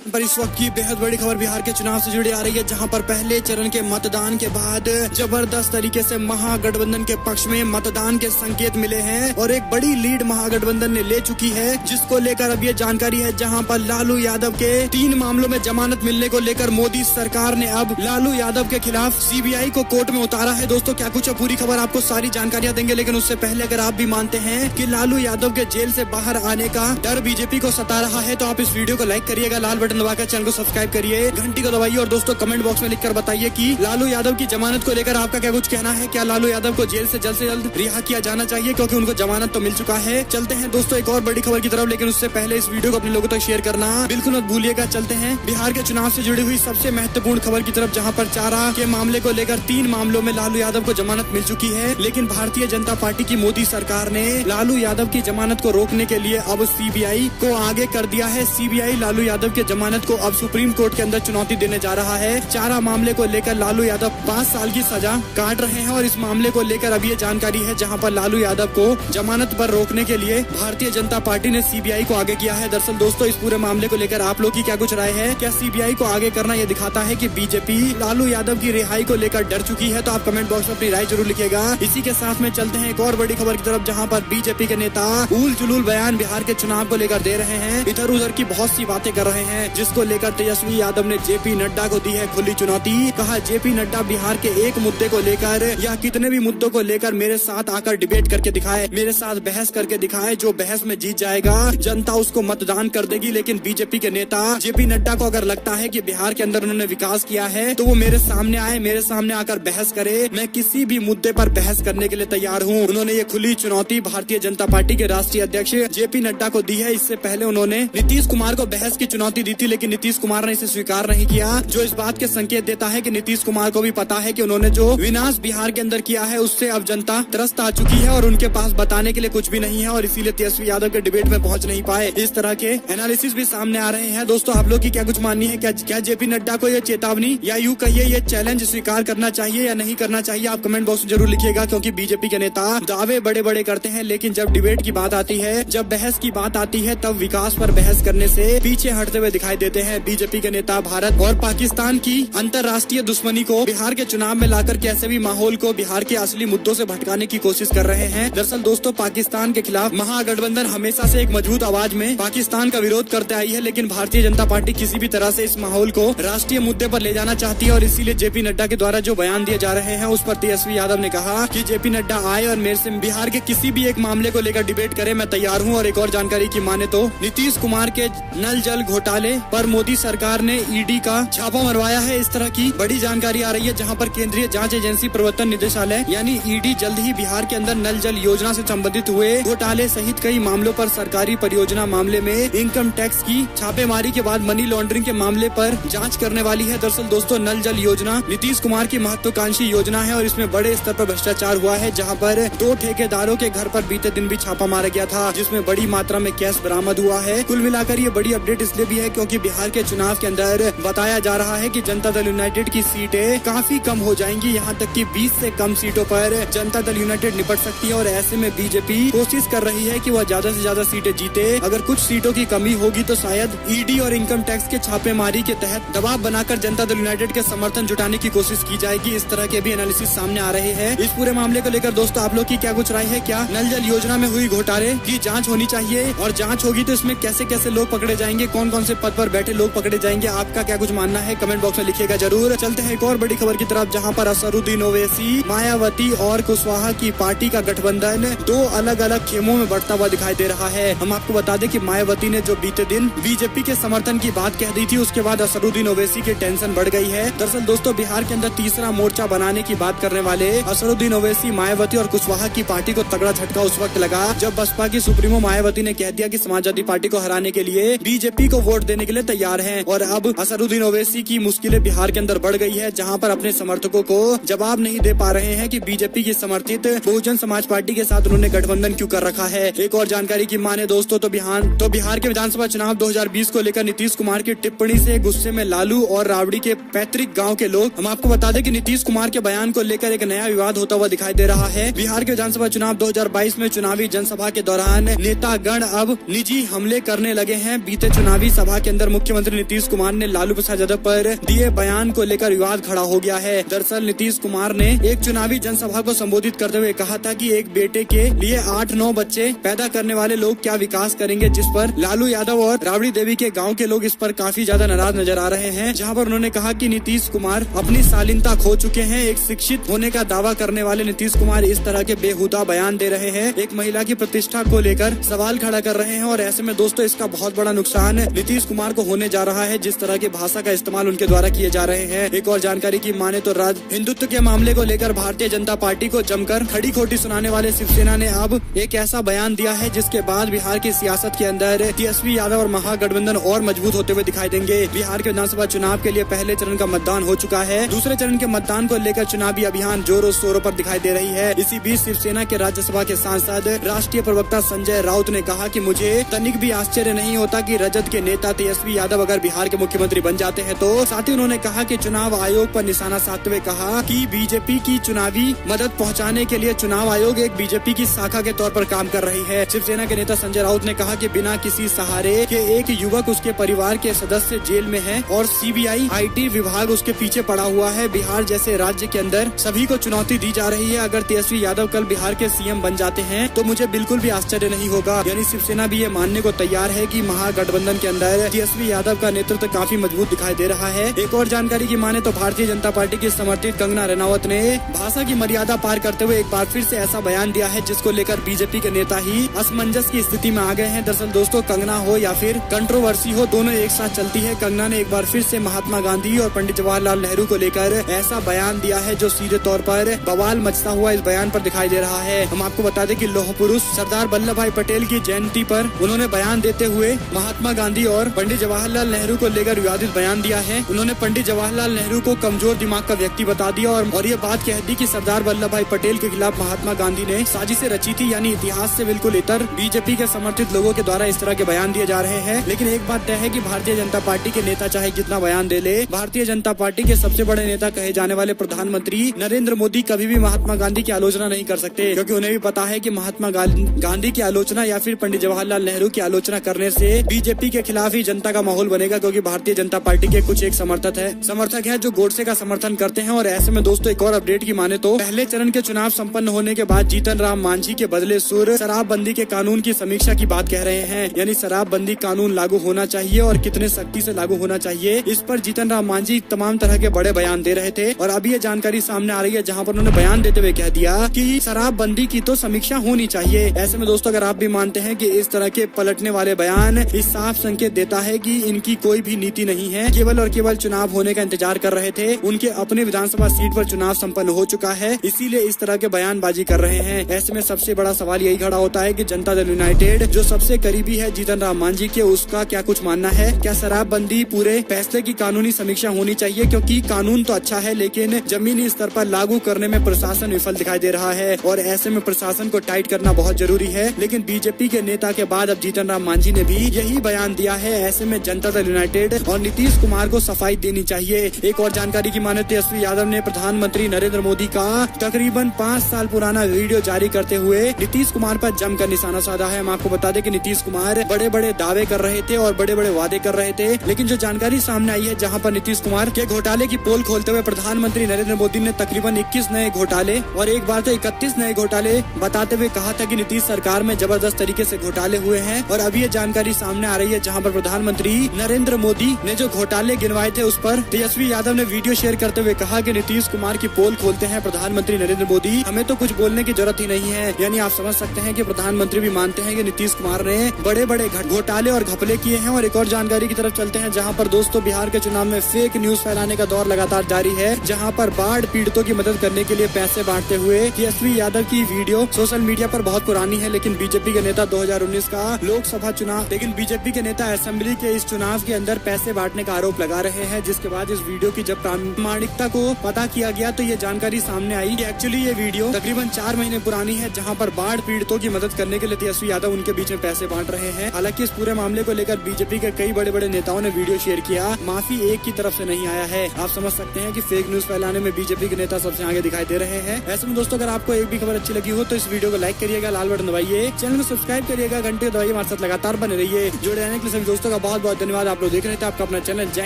पर इस वक्त की बेहद बड़ी खबर बिहार के चुनाव से जुड़ी आ रही है, जहां पर पहले चरण के मतदान के बाद जबरदस्त तरीके से महागठबंधन के पक्ष में मतदान के संकेत मिले हैं और एक बड़ी लीड महागठबंधन ने ले चुकी है, जिसको लेकर अब ये जानकारी है। जहां पर लालू यादव के 3 मामलों में जमानत मिलने को लेकर मोदी सरकार ने अब लालू यादव के खिलाफ सीबीआई को कोर्ट में उतारा है। दोस्तों क्या कुछ है पूरी खबर आपको सारी जानकारियां देंगे, लेकिन उससे पहले अगर आप भी मानते हैं कि लालू यादव के जेल से बाहर आने का डर बीजेपी को सता रहा है तो आप इस वीडियो को लाइक करिएगा, लाल बटन दबाकर चैनल को सब्सक्राइब करिए, घंटी को दबाइए और दोस्तों कमेंट बॉक्स में लिखकर बताइए कि लालू यादव की जमानत को लेकर आपका क्या कुछ कहना है। क्या लालू यादव को जेल से जल्द रिहा किया जाना चाहिए, क्योंकि उनको जमानत तो मिल चुका है। चलते हैं दोस्तों एक और बड़ी खबर की तरफ, लेकिन उससे पहले इस वीडियो को अपने लोगों तक शेयर करना बिल्कुल मत भूलिएगा। चलते हैं बिहार के चुनाव से जुड़ी हुई सबसे महत्वपूर्ण खबर की तरफ, जहां पर चारा के मामले को लेकर 3 मामलों में लालू यादव को जमानत मिल चुकी है, लेकिन भारतीय जनता पार्टी की मोदी सरकार ने लालू यादव की जमानत को रोकने के लिए अब सीबीआई को आगे कर दिया है। सीबीआई लालू यादव की जमानत को अब सुप्रीम कोर्ट के अंदर चुनौती देने जा रहा है। चारा मामले को लेकर लालू यादव 5 साल की सजा काट रहे हैं और इस मामले को लेकर अब ये जानकारी है, जहां पर लालू यादव को जमानत पर रोकने के लिए भारतीय जनता पार्टी ने सीबीआई को आगे किया है। दरअसल दोस्तों इस पूरे मामले को लेकर आप लोग की क्या कुछ राय है? क्या सीबीआई को आगे करना ये दिखाता है कि बीजेपी लालू यादव की रिहाई को लेकर डर चुकी है? तो आप कमेंट बॉक्स में अपनी राय जरूर लिखिएगा। इसी के साथ में चलते हैं एक और बड़ी खबर की तरफ, जहां पर बीजेपी के नेता उल जुलूल बयान बिहार के चुनाव को लेकर दे रहे हैं, इधर उधर की बहुत सी बातें कर रहे हैं, जिसको लेकर तेजस्वी यादव ने जेपी नड्डा को दी है खुली चुनौती। कहा जेपी नड्डा बिहार के एक मुद्दे को लेकर या कितने भी मुद्दों को लेकर मेरे साथ आकर डिबेट करके दिखाए, मेरे साथ बहस करके दिखाए। जो बहस में जीत जाएगा जनता उसको मतदान कर देगी। लेकिन बीजेपी के नेता जेपी नड्डा को अगर लगता है कि बिहार के अंदर उन्होंने विकास किया है तो वो मेरे सामने आए, मेरे सामने आकर बहस करे, मैं किसी भी मुद्दे पर बहस करने के लिए तैयार हूँ। उन्होंने ये खुली चुनौती भारतीय जनता पार्टी के राष्ट्रीय अध्यक्ष जेपी नड्डा को दी है। इससे पहले उन्होंने नीतीश कुमार को बहस की चुनौती दी थी, लेकिन नीतीश कुमार ने इसे स्वीकार नहीं किया, जो इस बात के संकेत देता है कि नीतीश कुमार को भी पता है कि उन्होंने जो विनाश बिहार के अंदर किया है उससे अब जनता त्रस्त आ चुकी है और उनके पास बताने के लिए कुछ भी नहीं है, और इसीलिए तेजस्वी यादव के डिबेट में पहुंच नहीं पाए। इस तरह के एनालिसिस भी सामने आ रहे हैं। दोस्तों आप लोग की क्या कुछ माननी है? क्या जेपी नड्डा को ये चेतावनी या यूं कहिए ये चैलेंज स्वीकार करना चाहिए या नहीं करना चाहिए? आप कमेंट बॉक्स में जरूर लिखिएगा, क्योंकि बीजेपी के नेता दावे बड़े बड़े करते हैं, लेकिन जब डिबेट की बात आती है, जब बहस की बात आती है, तब विकास पर बहस करने से पीछे हटते हुए दिखाई देते हैं। बीजेपी के नेता भारत और पाकिस्तान की अंतर्राष्ट्रीय दुश्मनी को बिहार के चुनाव में लाकर कैसे भी माहौल को बिहार के असली मुद्दों से भटकाने की कोशिश कर रहे हैं। दरअसल दोस्तों पाकिस्तान के खिलाफ महागठबंधन हमेशा से एक मजबूत आवाज में पाकिस्तान का विरोध करते आई है, लेकिन भारतीय जनता पार्टी किसी भी तरह से इस माहौल को राष्ट्रीय मुद्दे पर ले जाना चाहती है, और इसीलिए जेपी नड्डा के द्वारा जो बयान दिए जा रहे हैं उस पर तेजस्वी यादव ने कहा कि जेपी नड्डा आए और मेरे से बिहार के किसी भी एक मामले को लेकर डिबेट करे, मैं तैयार हूँ। और एक और जानकारी की माने तो नीतीश कुमार के नल जल घोटाले पर मोदी सरकार ने ईडी का छापा मरवाया है। इस तरह की बड़ी जानकारी आ रही है, जहां पर केंद्रीय जांच एजेंसी प्रवर्तन निदेशालय यानी ईडी जल्द ही बिहार के अंदर नल जल योजना से संबंधित हुए घोटाले सहित कई मामलों पर सरकारी परियोजना मामले में इनकम टैक्स की छापेमारी के बाद मनी लॉन्ड्रिंग के मामले पर जांच करने वाली है। दरअसल दोस्तों नल जल योजना नीतीश कुमार की महत्वाकांक्षी योजना है और इसमें बड़े स्तर पर भ्रष्टाचार हुआ है, जहाँ पर 2 ठेकेदारों के घर पर बीते दिन भी छापा मारा गया था, जिसमें बड़ी मात्रा में कैश बरामद हुआ है। कुल मिलाकर ये बड़ी अपडेट इसलिए भी है क्योंकि बिहार के चुनाव के अंदर बताया जा रहा है कि जनता दल यूनाइटेड की सीटें काफी कम हो जाएंगी, यहाँ तक कि 20 से कम सीटों पर जनता दल यूनाइटेड निपट सकती है, और ऐसे में बीजेपी कोशिश कर रही है कि वह ज्यादा से ज्यादा सीटें जीते। अगर कुछ सीटों की कमी होगी तो शायद ईडी और इनकम टैक्स के छापेमारी के तहत दबाव बनाकर जनता दल यूनाइटेड के समर्थन जुटाने की कोशिश की जाएगी। इस तरह के भी एनालिसिस सामने आ रहे हैं। इस पूरे मामले को लेकर दोस्तों आप लोग की क्या कुछ राय है? क्या नल जल योजना में हुई घोटाले की जाँच होनी चाहिए, और जाँच होगी तो इसमें कैसे कैसे लोग पकड़े जाएंगे, कौन कौन से पद पर बैठे लोग पकड़े जाएंगे? आपका क्या कुछ मानना है? कमेंट बॉक्स में लिखिएगा जरूर। चलते हैं एक और बड़ी खबर की तरफ, जहां पर असरुद्दीन ओवैसी, मायावती और कुशवाहा की पार्टी का गठबंधन 2 अलग अलग खेमों में बढ़ता हुआ दिखाई दे रहा है। हम आपको बता दें कि मायावती ने जो बीते दिन बीजेपी के समर्थन की बात कह दी थी, उसके बाद असरुद्दीन ओवैसी की टेंशन बढ़ गई है। दरअसल दोस्तों बिहार के अंदर तीसरा मोर्चा बनाने की बात करने वाले असरुद्दीन ओवैसी, मायावती और कुशवाहा की पार्टी को तगड़ा झटका उस वक्त लगा जब बसपा की सुप्रीमो मायावती ने कह दिया कि समाजवादी पार्टी को हराने के लिए बीजेपी को वोट देने के लिए तैयार हैं, और अब असरुद्दीन ओवैसी की मुश्किलें बिहार के अंदर बढ़ गई है, जहां पर अपने समर्थकों को जवाब नहीं दे पा रहे हैं कि बीजेपी की समर्थित बहुजन समाज पार्टी के साथ उन्होंने गठबंधन क्यों कर रखा है। एक और जानकारी की माने दोस्तों तो बिहार के विधानसभा चुनाव 2020 को लेकर नीतीश कुमार की टिप्पणी से गुस्से में लालू और राबड़ी के पैतृक गाँव के लोग। हम आपको बता दें कि नीतीश कुमार के बयान को लेकर एक नया विवाद होता हुआ दिखाई दे रहा है। बिहार के विधानसभा चुनाव 2022 में चुनावी जनसभा के दौरान नेतागण अब निजी हमले करने लगे हैं। बीते चुनावी सभा के अंदर मुख्यमंत्री नीतीश कुमार ने लालू प्रसाद यादव पर दिए बयान को लेकर विवाद खड़ा हो गया है। दरअसल नीतीश कुमार ने एक चुनावी जनसभा को संबोधित करते हुए कहा था कि एक बेटे के लिए 8-9 बच्चे पैदा करने वाले लोग क्या विकास करेंगे, जिस पर लालू यादव और राबड़ी देवी के गाँव के लोग इस पर काफी ज्यादा नाराज नजर आ रहे हैं। जहाँ पर उन्होंने कहा कि नीतीश कुमार अपनी शालीनता खो चुके हैं। एक शिक्षित होने का दावा करने वाले नीतीश कुमार इस तरह के बेहुदा बयान दे रहे हैं, एक महिला की प्रतिष्ठा को लेकर सवाल खड़ा कर रहे हैं। और ऐसे में दोस्तों इसका बहुत बड़ा नुकसान नीतीश कुमार को होने जा रहा है, जिस तरह की भाषा का इस्तेमाल उनके द्वारा किए जा रहे हैं। एक और जानकारी की माने तो हिंदुत्व के मामले को लेकर भारतीय जनता पार्टी को जमकर खड़ी खोटी सुनाने वाले शिवसेना ने अब एक ऐसा बयान दिया है जिसके बाद बिहार की सियासत के अंदर तेजस्वी यादव और महागठबंधन और मजबूत होते हुए दिखाई देंगे। बिहार के विधानसभा चुनाव के लिए पहले चरण का मतदान हो चुका है। दूसरे चरण के मतदान को लेकर चुनावी अभियान जोरों शोरों पर दिखाई दे रही है। इसी बीच शिवसेना के राज्यसभा के सांसद राष्ट्रीय प्रवक्ता संजय राउत ने कहा कि मुझे तनिक भी आश्चर्य नहीं होता कि रजत के नेता तेजस्वी यादव अगर बिहार के मुख्यमंत्री बन जाते हैं तो। साथ ही उन्होंने कहा कि चुनाव आयोग पर निशाना साधते हुए कहा कि बीजेपी की चुनावी मदद पहुंचाने के लिए चुनाव आयोग एक बीजेपी की शाखा के तौर पर काम कर रही है। शिवसेना के नेता संजय राउत ने कहा कि बिना किसी सहारे के एक युवक उसके परिवार के सदस्य जेल में है और सीबीआई IT विभाग उसके पीछे पड़ा हुआ है। बिहार जैसे राज्य के अंदर सभी को चुनौती दी जा रही है। अगर तेजस्वी यादव कल बिहार के CM बन जाते हैं तो मुझे बिल्कुल भी आश्चर्य नहीं होगा। यानी शिवसेना भी ये मानने को तैयार है कि महागठबंधन के अंदर तेजस्वी यादव का नेतृत्व काफी मजबूत दिखाई दे रहा है। एक और जानकारी की माने तो भारतीय जनता पार्टी की समर्थित कंगना रनौत ने भाषा की मर्यादा पार करते हुए एक बार फिर से ऐसा बयान दिया है जिसको लेकर बीजेपी के नेता ही असमंजस की स्थिति में आ गए हैं। दरअसल दोस्तों कंगना हो या फिर कंट्रोवर्सी हो, दोनों एक साथ चलती है। कंगना ने एक बार फिर से महात्मा गांधी और पंडित जवाहरलाल नेहरू को लेकर ऐसा बयान दिया है जो सीधे तौर पर बवाल मचता हुआ इस बयान पर दिखाई दे रहा है। हम आपको बता दें कि लौह पुरुष सरदार वल्लभ भाई पटेल की जयंती पर उन्होंने बयान देते हुए महात्मा गांधी और पंडित जवाहरलाल नेहरू को लेकर विवादित बयान दिया है। उन्होंने पंडित जवाहरलाल नेहरू को कमजोर दिमाग का व्यक्ति बता दिया और ये बात कह दी कि सरदार वल्लभ भाई पटेल के खिलाफ महात्मा गांधी ने साजिशें रची थी। यानी इतिहास से बिल्कुल इतर बीजेपी के समर्थित लोगों के द्वारा इस तरह के बयान दिए जा रहे हैं। लेकिन एक बात तय है कि भारतीय जनता पार्टी के नेता चाहे जितना बयान दे ले, भारतीय जनता पार्टी के सबसे बड़े नेता कहे जाने वाले प्रधानमंत्री नरेंद्र मोदी कभी भी महात्मा गांधी की आलोचना नहीं कर सकते, क्योंकि उन्हें भी पता है कि महात्मा गांधी की आलोचना या फिर पंडित जवाहरलाल नेहरू की आलोचना करने से बीजेपी के खिलाफ ही जनता का माहौल बनेगा। क्योंकि भारतीय जनता पार्टी के कुछ एक समर्थक है जो गोडसे का समर्थन करते हैं। और ऐसे में दोस्तों एक और अपडेट की माने तो पहले चरण के चुनाव संपन्न होने के बाद जीतन राम मांझी के बदले सुर शराबबंदी के कानून की समीक्षा की बात कह रहे हैं। यानी शराबबंदी कानून लागू होना चाहिए और कितने सख्ती से लागू होना चाहिए, इस पर जीतन राम मांझी तमाम तरह के बड़े बयान दे रहे थे। और अभी ये जानकारी सामने आ रही है जहाँ पर उन्होंने बयान देते हुए कह दिया कि शराबबंदी की तो समीक्षा होनी चाहिए। ऐसे में दोस्तों अगर आप भी मानते हैं कि इस तरह के पलटने वाले बयान इस साफ संकेत देता है कि इनकी कोई भी नीति नहीं है, केवल और केवल चुनाव होने का इंतजार कर रहे थे। उनके अपने विधानसभा सीट पर चुनाव संपन्न हो चुका है, इसीलिए इस तरह के बयानबाजी कर रहे हैं। ऐसे में सबसे बड़ा सवाल यही खड़ा होता है कि जनता दल यूनाइटेड जो सबसे करीबी है जीतन राम मांझी के, उसका क्या कुछ मानना है। क्या शराबबंदी पूरे फैसले की कानूनी समीक्षा होनी चाहिए, क्योंकि कानून तो अच्छा है लेकिन जमीनी स्तर पर लागू करने में प्रशासन विफल दिखाई दे रहा है। और ऐसे में प्रशासन को टाइट करना बहुत जरूरी है। लेकिन बीजेपी के नेता के बाद अब जीतन राम मांझी ने भी यही बयान दिया है। ऐसे में जनता दल यूनाइटेड और नीतीश कुमार को सफाई देनी चाहिए। एक और जानकारी की माने तेजस्वी यादव ने प्रधानमंत्री नरेंद्र मोदी का तकरीबन 5 साल पुराना वीडियो जारी करते हुए नीतीश कुमार पर जमकर निशाना साधा है। हम आपको बता दें कि नीतीश कुमार बड़े बड़े दावे कर रहे थे और बड़े बड़े वादे कर रहे थे, लेकिन जो जानकारी सामने आई है जहां पर नीतीश कुमार के घोटाले की पोल खोलते हुए प्रधानमंत्री नरेंद्र मोदी ने तकरीबन 21 नए घोटाले और एक बार तो 31 नए घोटाले बताते हुए कहा था कि नीतीश सरकार में जबरदस्त तरीके से घोटाले हुए हैं। और अभी ये जानकारी सामने आ रही है जहां पर प्रधानमंत्री नरेंद्र मोदी ने जो घोटाले गिनवाए थे उस पर तेजस्वी यादव ने वीडियो शेयर करते हुए कहा कि नीतीश कुमार की पोल खोलते हैं प्रधानमंत्री नरेंद्र मोदी, हमें तो कुछ बोलने की जरूरत ही नहीं है। यानी आप समझ सकते हैं कि प्रधानमंत्री भी मानते हैं कि नीतीश कुमार ने बड़े बड़े घोटाले और घपले किए हैं। और एक और जानकारी की तरफ चलते हैं जहां पर दोस्तों बिहार के चुनाव में फेक न्यूज फैलाने का दौर लगातार जारी है, जहां पर बाढ़ पीड़ितों की मदद करने के लिए पैसे बांटते हुए तेजस्वी यादव की वीडियो सोशल मीडिया पर बहुत पुरानी है। लेकिन बीजेपी के नेता 2019 का लोकसभा चुनाव बीजेपी के नेता असेंबली के इस चुनाव के अंदर पैसे बांटने का आरोप लगा रहे हैं, जिसके बाद इस वीडियो की जब प्रामाणिकता को पता किया गया तो ये जानकारी सामने आई कि एक्चुअली ये वीडियो तकरीबन 4 महीने पुरानी है, जहां पर बाढ़ पीड़ितों की मदद करने के लिए तेजस्वी यादव उनके बीच में पैसे बांट रहे हैं। हालांकि इस पूरे मामले को लेकर बीजेपी के कई बड़े बड़े नेताओं ने वीडियो शेयर किया, माफी एक की तरफ से नहीं आया है। आप समझ सकते हैं कि फेक न्यूज फैलाने में बीजेपी के नेता सबसे आगे दिखाई दे रहे हैं। ऐसे में दोस्तों अगर आपको एक भी खबर अच्छी लगी हो तो इस वीडियो को लाइक करिएगा, लाल बटन दबाइए, चैनल को सब्सक्राइब करिएगा, घंटे दबाइए, हमारे साथ लगातार बने रहिए। जुड़े रहने के लिए सभी दोस्तों का बहुत बहुत धन्यवाद। आप लोग देख रहे थे आपका अपना चैनल। जय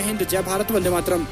हिंद, जय भारत, वंदे मातरम।